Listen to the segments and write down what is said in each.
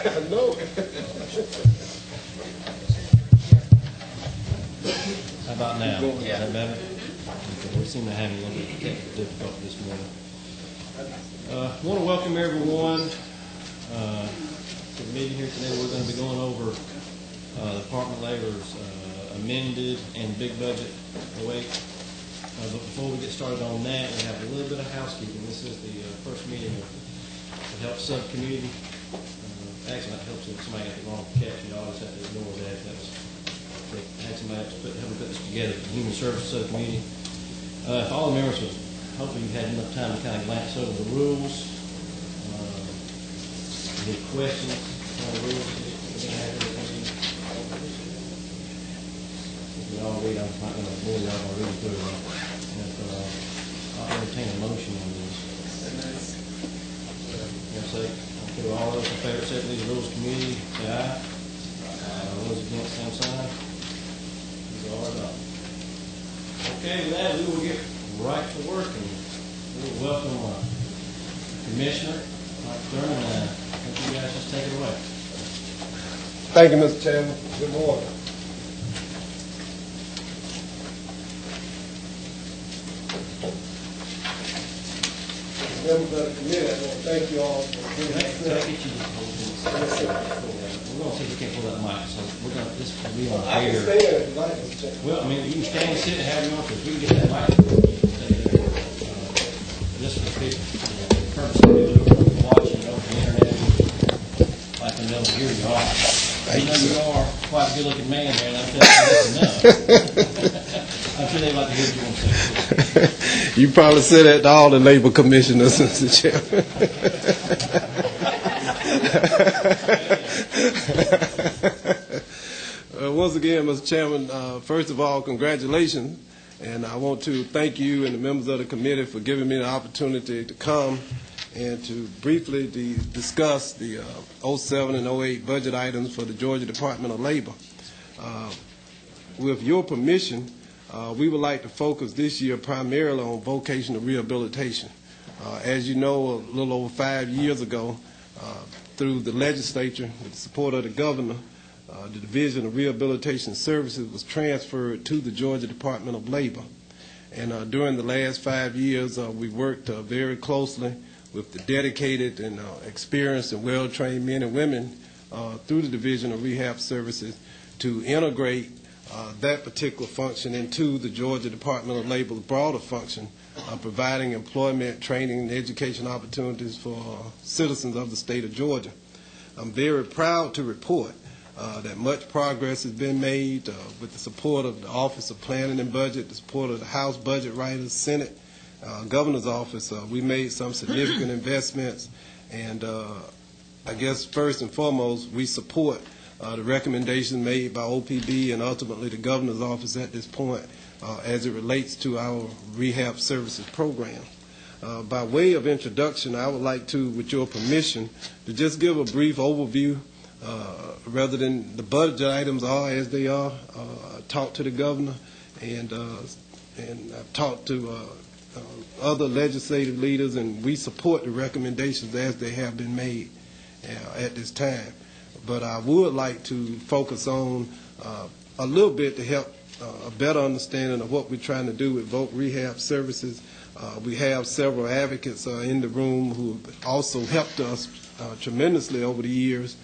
No. How about now? Yeah. Is that better? Okay. We seem to have a little bit of technical difficulty this morning. I want to welcome everyone to the meeting here today. We're going to be going over the Department of Labor's amended and big budget 08. But before we get started on that, we have a little bit of housekeeping. This is the first meeting of the Health Subcommittee. Actually, not Health Subcommittee. Somebody got the wrong caption. You always have to ignore that. They had somebody else help put this together. The Human Services Subcommittee. If all the members would, hopefully you've had enough time to kind of glance over the rules. Any questions on the rules? If we all read, I'm not going to bore y'all. I'll read through it. I'll entertain a motion on this. Okay, all those in favor, accept these rules committee, say aye. Those against, same sign. These are adopted. Okay, with that, we will get right to work and we'll welcome Commissioner Mike Thurman. I think you guys just take it away. Thank you, Mr. Chairman. Good morning. Members of the committee, I want to thank you all for being here. We're going to see if we can't pull that mic, so we're going to, this will be on I can air. stay there if you like, Mr. Chairman. Well, I mean, you can stand and sit and have your office. We can get that mic. Just for the people, purpose of people who are watching over the internet, like to know here you are. You know you are quite a good-looking man there, and I'm telling you that's enough. I'm sure they'd like to hear what you want to say. You probably said that to all the labor commissioners, Mr. Chairman. Once again, Mr. Chairman, first of all, congratulations. And I want to thank you and the members of the committee for giving me the opportunity to come and to briefly discuss the 07 and 08 budget items for the Georgia Department of Labor. With your permission, we would like to focus this year primarily on vocational rehabilitation. As you know, a little over 5 years ago, through the legislature, with the support of the governor, the Division of Rehabilitation Services was transferred to the Georgia Department of Labor. And during the last 5 years, we worked very closely with the dedicated and experienced and well-trained men and women through the Division of Rehab Services to integrate that particular function into the Georgia Department of Labor's broader function, providing employment, training, and education opportunities for citizens of the state of Georgia. I'm very proud to report that much progress has been made with the support of the Office of Planning and Budget, the support of the House Budget Writers, Senate, Governor's Office. We made some significant investments, and I guess first and foremost, we support the recommendations made by OPB and ultimately the Governor's Office at this point as it relates to our rehab services program. By way of introduction, I would like to, with your permission, to just give a brief overview rather than the budget items are as they are. I talked to the governor and I've talked to other legislative leaders, and we support the recommendations as they have been made at this time. But I would like to focus on a little bit to help a better understanding of what we're trying to do with voc rehab services. We have several advocates in the room who have also helped us tremendously over the years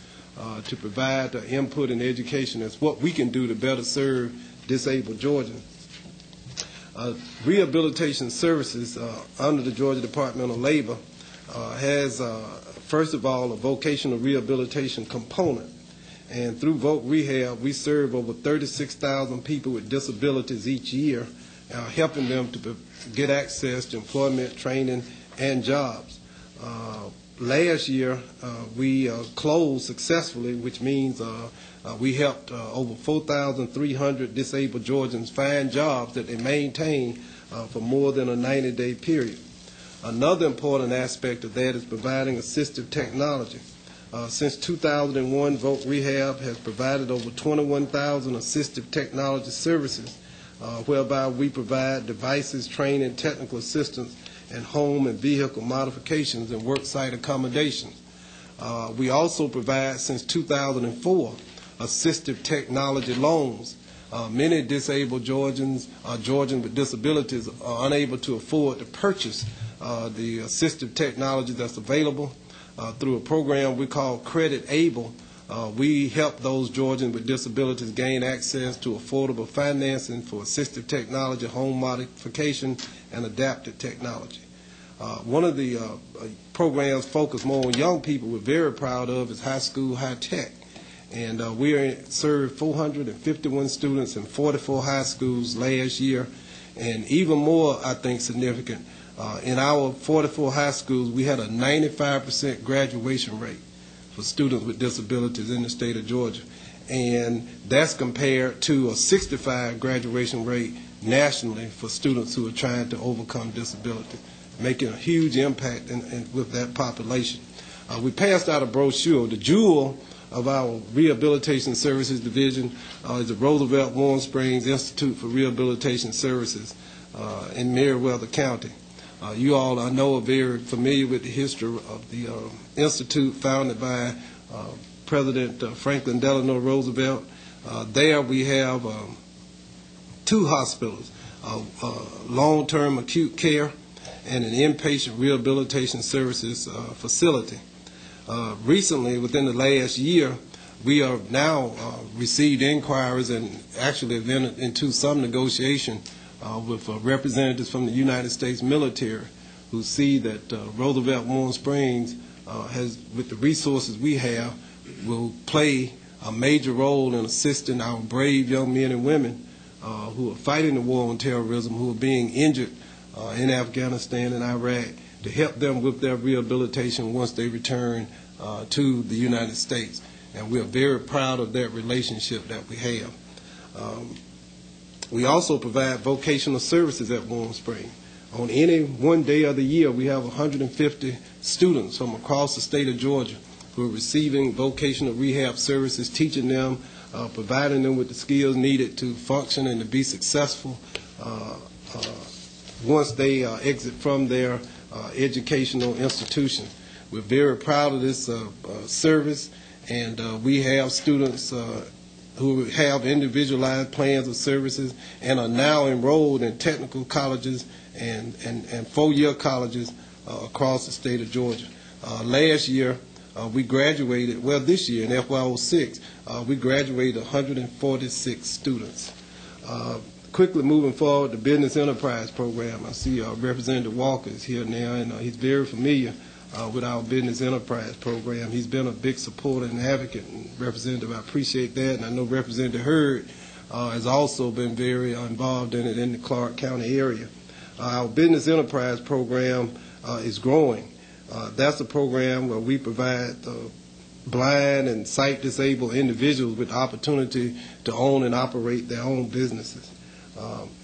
to provide input and education as what we can do to better serve disabled Georgians. Rehabilitation services under the Georgia Department of Labor has, first of all, a vocational rehabilitation component. And through voc rehab, we serve over 36,000 people with disabilities each year, helping them to get access to employment, training, and jobs. Last year, we closed successfully, which means we helped over 4,300 disabled Georgians find jobs that they maintain for more than a 90-day period. Another important aspect of that is providing assistive technology. Since 2001, voc rehab has provided over 21,000 assistive technology services, whereby we provide devices, training, technical assistance, and home and vehicle modifications and worksite accommodations. We also provide, since 2004, assistive technology loans. Many disabled Georgians with disabilities are unable to afford to purchase the assistive technology that's available. Through a program we call Credit Able, we help those Georgians with disabilities gain access to affordable financing for assistive technology, home modification, and adaptive technology. One of the programs focused more on young people we're very proud of is High School High Tech. And we served 451 students in 44 high schools last year. And even more, I think, significant, in our 44 high schools, we had a 95% graduation rate for students with disabilities in the state of Georgia. And that's compared to a 65 graduation rate nationally for students who are trying to overcome disability, making a huge impact with that population. We passed out a brochure. The jewel of our Rehabilitation Services Division is the Roosevelt Warm Springs Institute for Rehabilitation Services in Meriwether County. You all, I know, are very familiar with the history of the institute founded by President Franklin Delano Roosevelt. There we have 2 hospitals, long-term acute care and an inpatient rehabilitation services facility. Recently, within the last year, we have now received inquiries and actually have entered into some negotiation with representatives from the United States military who see that Roosevelt Warm Springs has, with the resources we have, will play a major role in assisting our brave young men and women who are fighting the war on terrorism, who are being injured in Afghanistan and Iraq, to help them with their rehabilitation once they return to the United States. And we are very proud of that relationship that we have. We also provide vocational services at Warm Springs. On any one day of the year, we have 150 students from across the state of Georgia who are receiving vocational rehab services, teaching them, providing them with the skills needed to function and to be successful once they exit from their educational institution. We're very proud of this service, and we have students who have individualized plans of services and are now enrolled in technical colleges and 4-year colleges across the state of Georgia. Last year, we graduated, well, this year in FY06, we graduated 146 students. Quickly moving forward, the Business Enterprise Program. I see Representative Walker is here now, and he's very familiar with our Business Enterprise Program. He's been a big supporter and advocate, and Representative, I appreciate that, and I know Representative Hurd has also been very involved in it in the Clark County area. Our Business Enterprise Program is growing. That's a program where we provide blind and sight-disabled individuals with opportunity to own and operate their own businesses.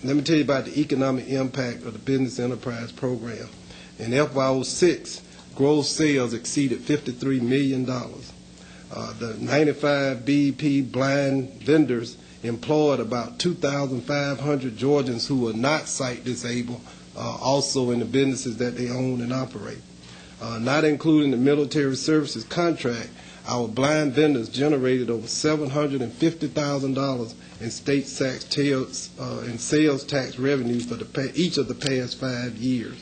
Let me tell you about the economic impact of the Business Enterprise Program. In FY06, gross sales exceeded $53 million. The 95 BEP blind vendors employed about 2,500 Georgians who are not sight-disabled, also in the businesses that they own and operate. Not including the military services contract, our blind vendors generated over $750,000 in state tax and sales tax revenue for each of the past 5 years.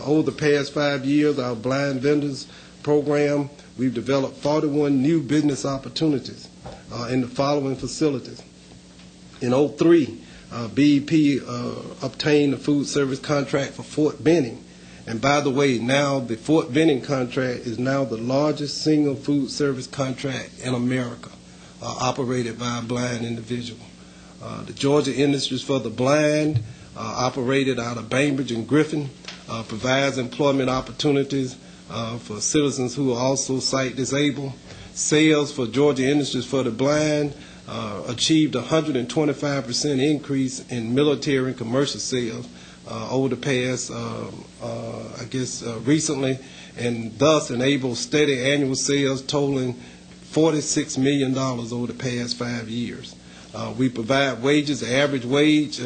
Over the past 5 years, our blind vendors program, we've developed 41 new business opportunities in the following facilities. In 2003, BEP obtained a food service contract for Fort Benning. And by the way, now the Fort Benning contract is now the largest single food service contract in America, operated by a blind individual. The Georgia Industries for the Blind, operated out of Bainbridge and Griffin, provides employment opportunities for citizens who are also sight disabled. Sales for Georgia Industries for the Blind achieved a 125% increase in military and commercial sales over the past, recently, and thus enabled steady annual sales totaling $46 million over the past 5 years. We provide wages. The average wage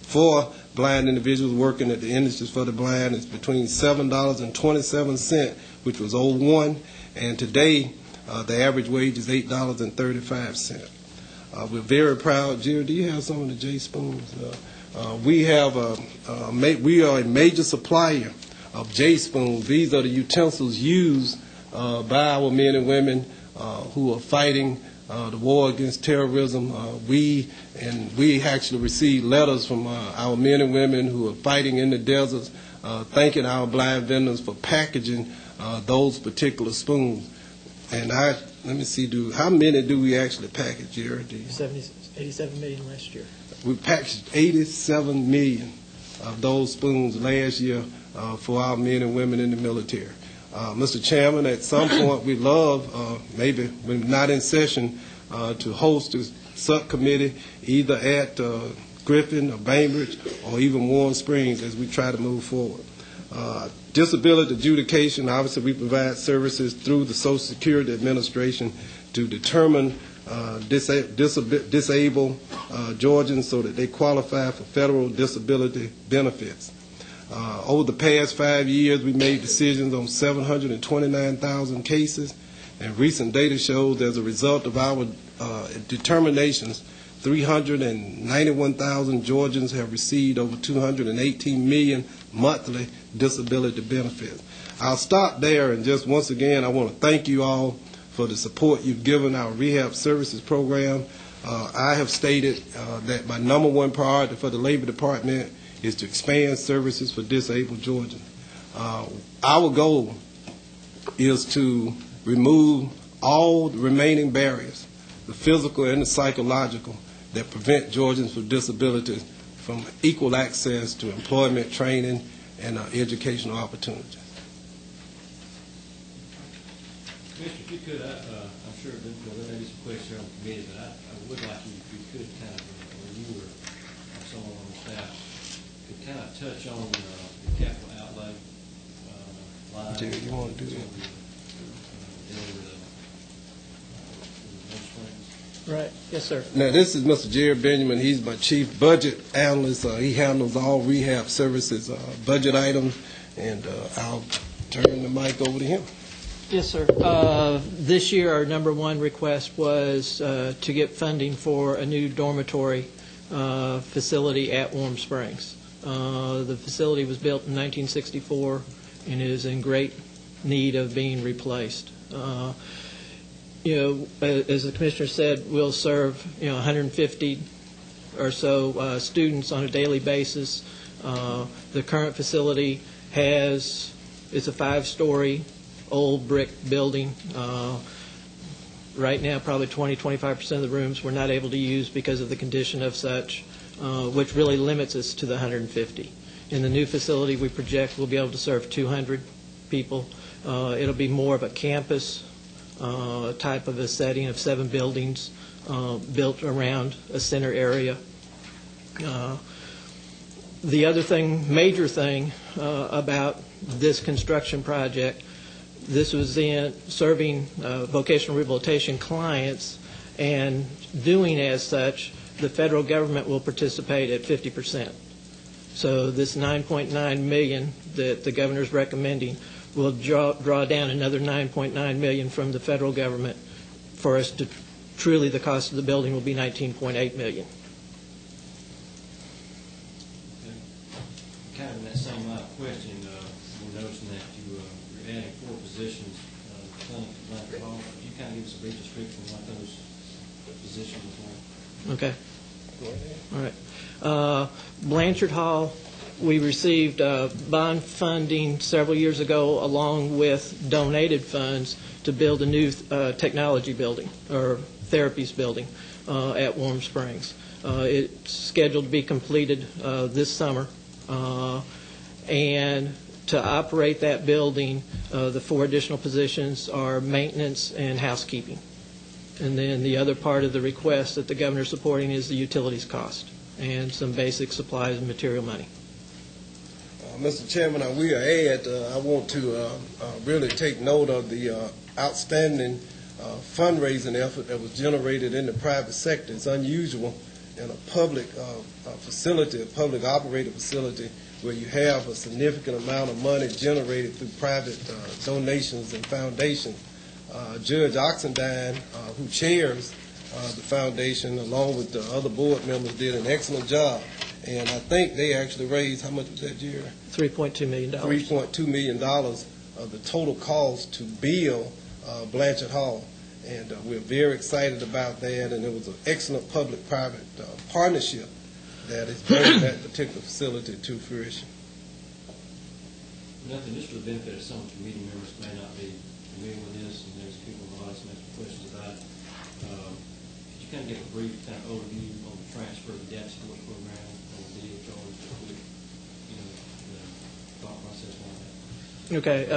for blind individuals working at the Industries for the Blind is between $7.27, which was '01, and today the average wage is $8.35. We're very proud. Jerry, do you have some of the J spoons? We are a major supplier of J spoons. These are the utensils used by our men and women who are fighting the war against terrorism. We actually receive letters from our men and women who are fighting in the deserts, thanking our blind vendors for packaging those particular spoons. And let me see, how many do we actually package, Jerry? 87 million last year. We packaged 87 million of those spoons last year for our men and women in the military. Mr. Chairman, at some point we'd love, maybe when not in session, to host a subcommittee either at Griffin or Bainbridge or even Warm Springs as we try to move forward. Disability adjudication, obviously we provide services through the Social Security Administration to determine disabled Georgians so that they qualify for federal disability benefits. Over the past 5 years, we made decisions on 729,000 cases, and recent data shows as a result of our determinations, 391,000 Georgians have received over 218 million monthly disability benefits. I'll stop there, and just once again, I want to thank you all for the support you've given our rehab services program. I have stated that my number one priority for the Labor Department is to expand services for disabled Georgians. Our goal is to remove all the remaining barriers, the physical and the psychological, that prevent Georgians with disabilities from equal access to employment, training, and educational opportunities. Commissioner, if you could, I'm sure there may be some questions on the committee, but I would like you, if you could kind of, or you or someone on the staff, could kind of touch on the capital outlay line. Jerry, you want to do that? Right. Yes, sir. Now, this is Mr. Jerry Benjamin. He's my chief budget analyst. He handles all rehab services budget items, and I'll turn the mic over to him. Yes, sir. This year, our number one request was to get funding for a new dormitory facility at Warm Springs. The facility was built in 1964 and is in great need of being replaced. As the commissioner said, we'll serve 150 or so students on a daily basis. The current facility it's a 5-story old brick building. Right now, probably 20-25% of the rooms we're not able to use because of the condition of such, which really limits us to the 150. In the new facility, we project we'll be able to serve 200 people. It'll be more of a campus type of a setting of 7 buildings built around a center area. The other major thing about this construction project, this was in serving vocational rehabilitation clients, and doing as such, the federal government will participate at 50%. So this $9.9 million that the governor's recommending will draw down another $9.9 million from the federal government for us to truly the cost of the building will be $19.8 million. Okay. Kind of in that same line of question, we're noticing that you're adding 4 positions clinic at Blanchard Hall. Could you kind of give us a brief description of what those positions are? Okay. All right. Blanchard Hall, we received bond funding several years ago along with donated funds to build a new technology building or therapies building at Warm Springs. It's scheduled to be completed this summer. And to operate that building, the 4 additional positions are maintenance and housekeeping. And then the other part of the request that the governor's supporting is the utilities cost and some basic supplies and material money. Mr. Chairman, I will add, I want to really take note of the outstanding fundraising effort that was generated in the private sector. It's unusual in a public facility, a public operated facility, where you have a significant amount of money generated through private donations and foundations. Judge Oxendine, who chairs the foundation, along with the other board members, did an excellent job. And I think they actually raised, how much was that, Jerry? $3.2 million. $3.2 million of the total cost to build Blanchard Hall. And we're very excited about that, and it was an excellent public-private partnership that is bringing that particular facility to fruition. Nothing, just for the benefit of some committee members may not be familiar with this, and there's people in the audience who have some questions about it. Could you kind of give a brief kind of overview on the transfer of the debt support program on the DHR, the thought process behind that? Okay.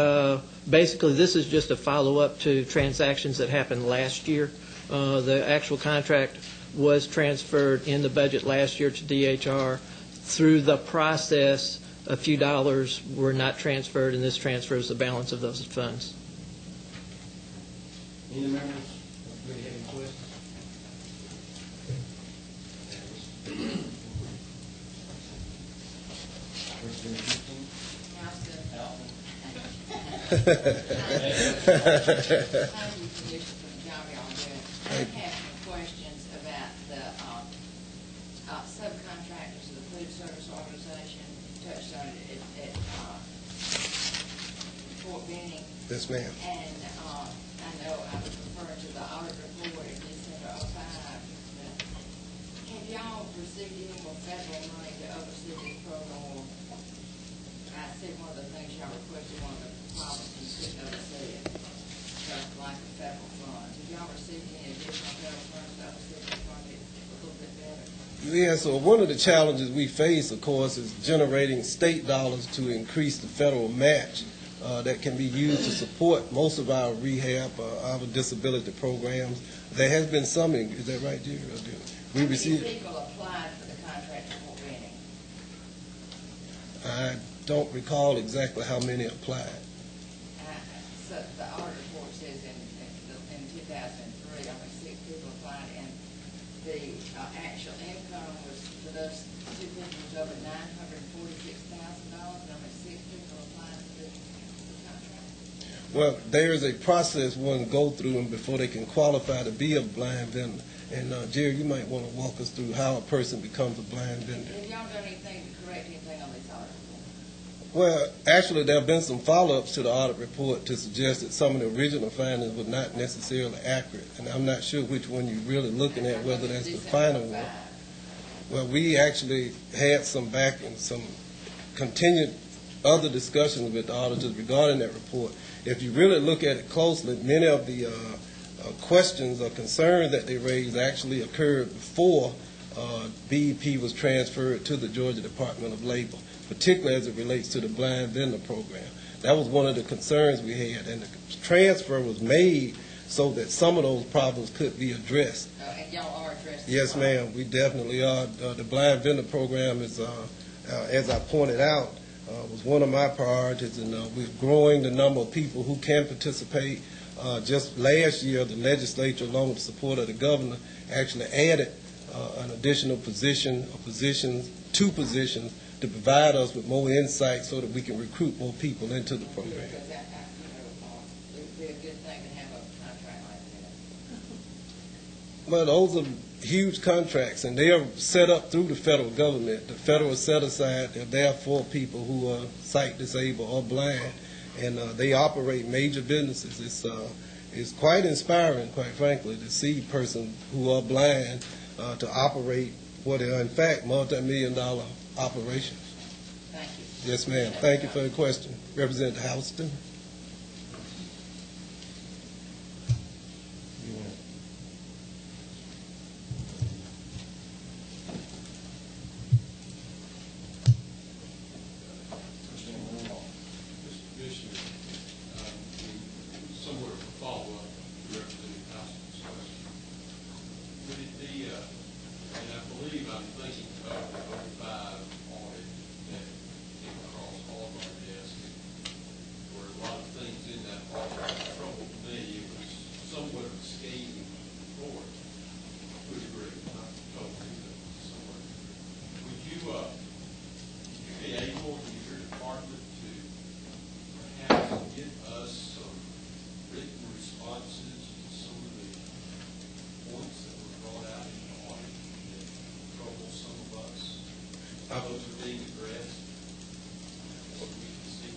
Basically, this is just a follow-up to transactions that happened last year. The actual contract was transferred in the budget last year to DHR. Through the process, a few dollars were not transferred, and this transfers the balance of those funds. Any members really have any questions? Thank you, Commissioner, for the job y'all doing. I have some questions about the subcontractors of the food service organization. Touched on it at Fort Benning. Yes, ma'am. And I know I was referring to the audit report in December '05. Have y'all received any more federal money to oversee this program? I see one of the things y'all requested, one of the problems you couldn't oversee it, just like the federal funds. Have y'all received any additional federal funds to oversee this project a little bit better? Yeah, so one of the challenges we face, of course, is generating state dollars to increase the federal match that can be used to support most of our rehab, our disability programs. There has been some, is that right, Jerry? We received. How many people applied for the contract at Fort Benning? I don't recall exactly how many applied. So the audit report says in 2003, only 6 people applied, and the actual income was, for those 2 people, was over $946,000, and only 6 people applied for the contract. Well, there is a process one go through before they can qualify to be a blind vendor. And Jerry, you might want to walk us through how a person becomes a blind vendor. Have y'all done anything to correct anything on this audit report? Well, actually, there have been some follow-ups to the audit report to suggest that some of the original findings were not necessarily accurate. And I'm not sure which one you're really looking at, whether that's the final one. Well, we actually had some back and some continued other discussions with the auditors regarding that report. If you really look at it closely, many of the questions or concerns that they raised actually occurred before BEP was transferred to the Georgia Department of Labor, particularly as it relates to the blind vendor program. That was one of the concerns we had, and the transfer was made so that some of those problems could be addressed. And y'all are addressing. Yes, ma'am, we definitely are. The blind vendor program is, as I pointed out, was one of my priorities, and we're growing the number of people who can participate. Just last year, the legislature, along with the support of the governor, actually added an additional position, or two positions, to provide us with more insight so that we can recruit more people into the program. Because that, it would be a good thing to have a contract like that. Well, those are huge contracts, and they are set up through the federal government. The federal set aside, they're there for people who are sight disabled or blind, and they operate major businesses. It's quite inspiring, quite frankly, to see persons who are blind to operate what are, in fact, multi-million-dollar operations. Thank you. Yes, ma'am. Thank you for the question. Representative Houston. those are being addressed? What we see.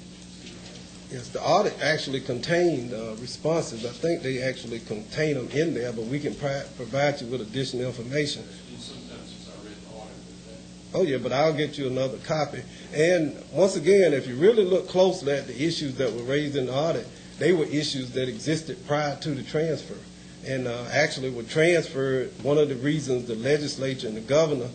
Yes, the audit actually contained responses. I think they actually contain them in there, but we can provide you with additional information. Sometimes since I read the audit with that. Oh, yeah, but I'll get you another copy. And once again, if you really look closely at the issues that were raised in the audit, they were issues that existed prior to the transfer. And actually were transferred. One of the reasons the legislature and the governor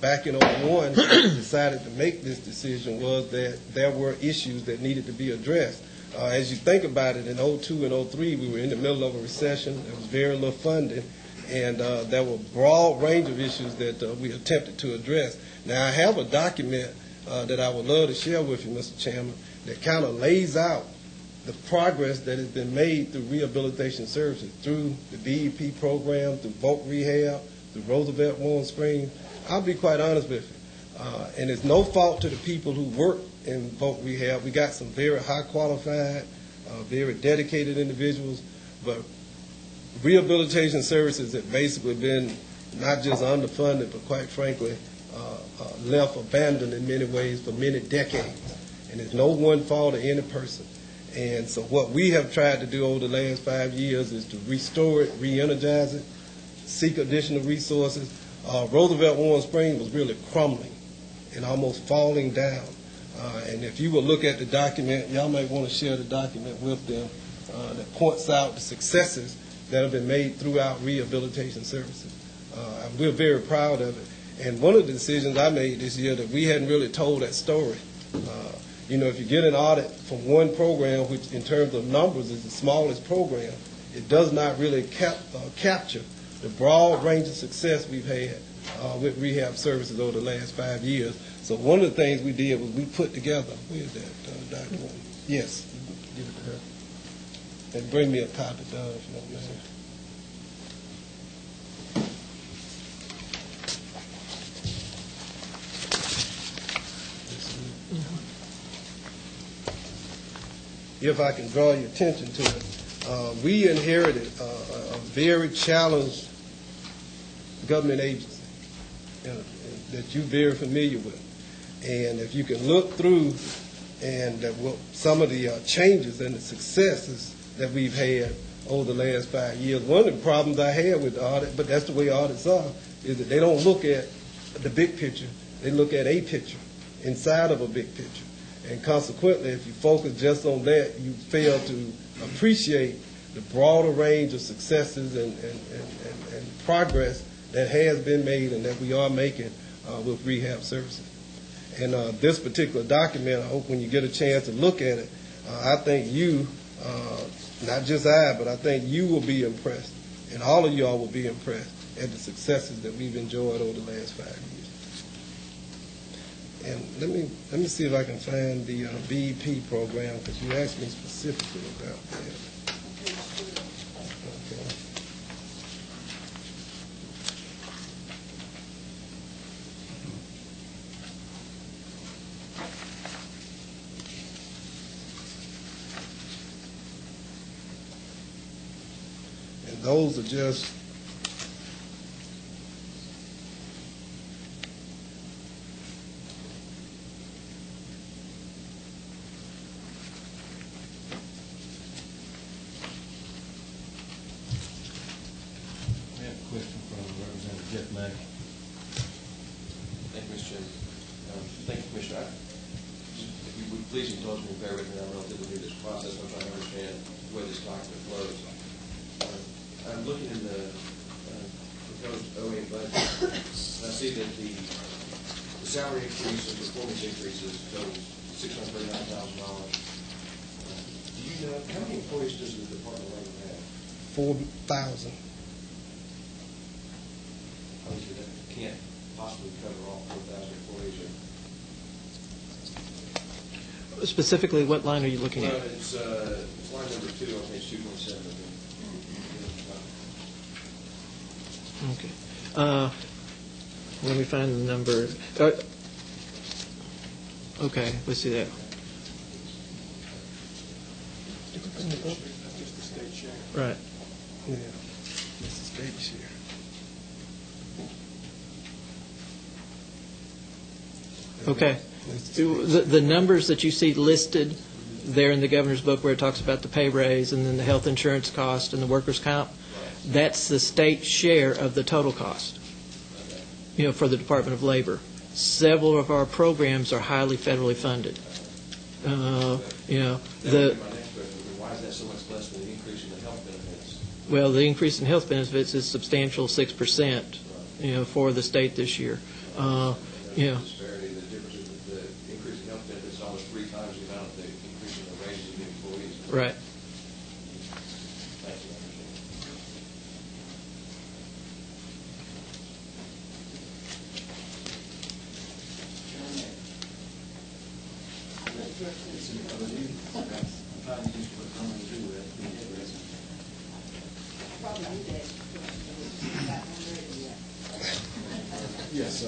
back in 2001 decided to make this decision was that there were issues that needed to be addressed. As you think about it, in 2002 and 2003, we were in the middle of a recession. There was very little funding, and there were a broad range of issues that we attempted to address. Now, I have a document that I would love to share with you, Mr. Chairman, that kind of lays out the progress that has been made through rehabilitation services, through the BEP program, through voc rehab, through Roosevelt Warm Springs. I'll be quite honest with you. And it's no fault to the people who work in voc rehab. We got some very high qualified, very dedicated individuals, but rehabilitation services have basically been not just underfunded, but quite frankly, left abandoned in many ways for many decades. And it's no one fault of any person. And so what we have tried to do over the last 5 years is to restore it, re-energize it, seek additional resources. Roosevelt Warm Springs was really crumbling and almost falling down. And if you will look at the document, y'all might want to share the document with them that points out the successes that have been made throughout rehabilitation services. We're very proud of it. And one of the decisions I made this year that we hadn't really told that story. You know, if you get an audit from one program, which in terms of numbers is the smallest program, it does not really capture the broad range of success we've had with rehab services over the last 5 years. So one of the things we did was we put together, where's that, Dr. Warren? Yes, give it to her. And bring me a copy, Doug, if you don't mind. If I can draw your attention to it, we inherited a very challenged government agency that you're very familiar with. And if you can look through and some of the changes and the successes that we've had over the last 5 years, one of the problems I had with the audit, but that's the way audits are, is that they don't look at the big picture. They look at a picture inside of a big picture. And consequently, if you focus just on that, you fail to appreciate the broader range of successes and progress that has been made and that we are making with rehab services. And this particular document, I hope when you get a chance to look at it, I think you, not just I, but I think you will be impressed, and all of y'all will be impressed at the successes that we've enjoyed over the last 5 years. And let me see if I can find the BEP program, because you asked me specifically about that. Okay. And those are just Thank you, Mr. Chairman. Thank you, Commissioner. If you would please indulge me and bear with me, I'm relatively new to this process. I'm trying to understand the way this document flows. I'm looking in the proposed 08 budget, and I see that the salary increase and performance increases total $639,000. Do you know, how many employees does the Department of Labor have? 4,000. Obviously, that can't possibly cover all 4,000 employees. Specifically, what line are you looking at? It's line number 2 on page 2.7. Okay. Let me find the number. Okay, let's see that. Right. Yeah, it's the state share. Okay. The numbers that you see listed there in the governor's book where it talks about the pay raise and then the health insurance cost and the workers' comp, that's the state share of the total cost, for the Department of Labor. Several of our programs are highly federally funded. My next question, why is that so much less than the increase in the health benefits? Well, the increase in health benefits is substantial, 6%, for the state this year. Disparity, the difference is that the increase in health benefits is almost 3 times the amount of the increase in the wages of the employees. Right. Thank you. Probably need that. Got one ready yet. Yes,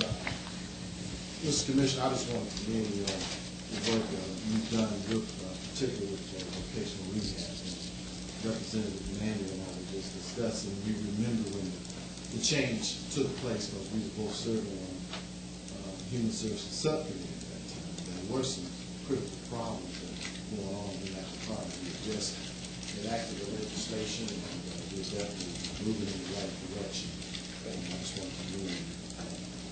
Mr. Commissioner, I just want to commend you on the work you've done with, particularly with vocational rehab. And Representative Manning and I were just discussing, we remember when the change took place, because we were both serving on Human Services Subcommittee at that time. There were some critical problems that were going on in that department. We just enacted the legislation, and we're definitely moving in the right direction. And I just want to commend you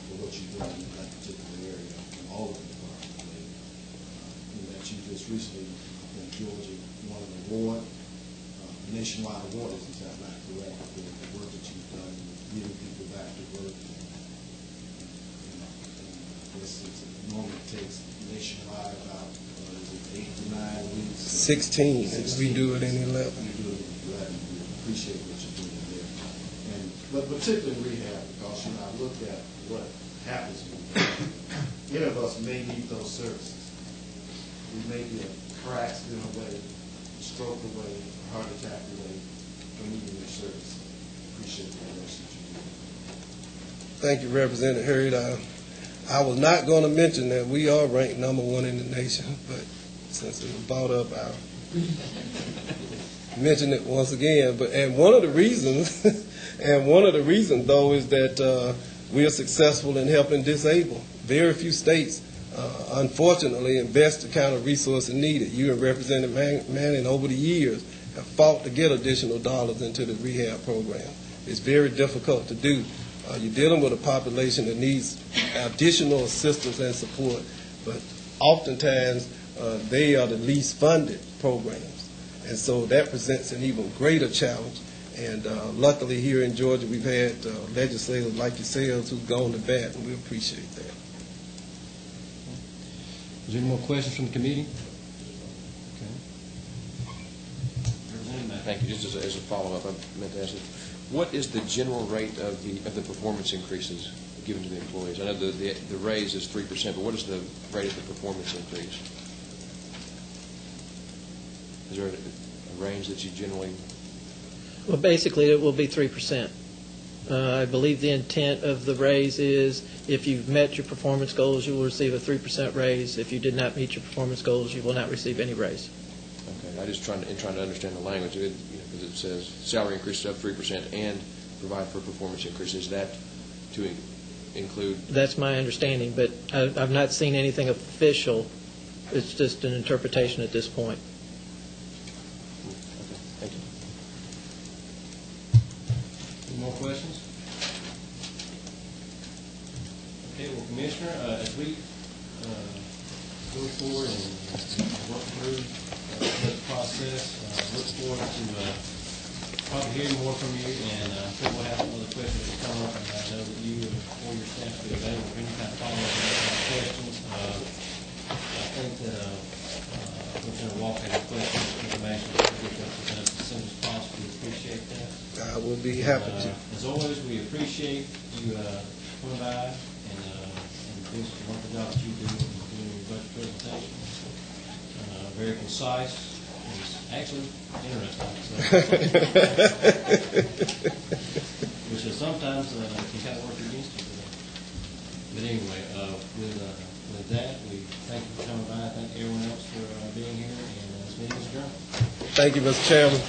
for what you've done in that particular area, in all of the departments. And that you just recently, I think Georgia won an award, nationwide award, is that not correct, for the work that you've done, getting people back to work. And I guess it normally takes nationwide about, is it 8 to 9 weeks? 16. We do it in 11. You do it in 11. We appreciate what you're doing there. But particularly in rehab, because I looked at what happens when any of us may need those services. We may be a car accident away, a stroke away, a heart attack away from needing your service. Appreciate the relationship you do. Thank you, Representative Hurd. I was not going to mention that we are ranked #1 in the nation, but since it was brought up, I'll mention it once again. And one of the reasons, though, is that we are successful in helping disabled. Very few states, unfortunately, invest the kind of resources needed. You and Representative Manning, over the years, have fought to get additional dollars into the rehab program. It's very difficult to do. You're dealing with a population that needs additional assistance and support, but oftentimes they are the least funded programs. And so that presents an even greater challenge. And luckily here in Georgia, we've had legislators like yourselves who've gone to bat, and we appreciate that. Is there any more questions from the committee? Okay. Thank you. Just as a follow-up, I meant to ask you, what is the general rate of the performance increases given to the employees? I know the raise is 3%, but what is the rate of the performance increase? Is there a range that you generally? Well, basically, it will be 3%. I believe the intent of the raise is if you've met your performance goals, you will receive a 3% raise. If you did not meet your performance goals, you will not receive any raise. Okay, I just trying to understand the language. Because it says salary increases up 3% and provide for performance increases. Is that to include? That's my understanding, but I've not seen anything official. It's just an interpretation at this point. Okay, thank you. Any more questions? Okay, well, Commissioner, as we go forward and work through this process, look forward to probably hearing more from you, and I think we'll have some other questions that come up, and I know that you or your staff will be available for any kind of follow-up questions. I think that Lieutenant Walker has questions, information to get that to us as soon as possible. We appreciate that. I will be happy to. As always, we appreciate you coming by and doing the wonderful job that you do in doing your budget presentation. Very concise. It's actually interesting. So. Which is sometimes can kind of work against you. But anyway, with that, we thank you for coming by. Thank everyone else for being here, and this meeting is adjourned. Thank you, Mr. Chairman.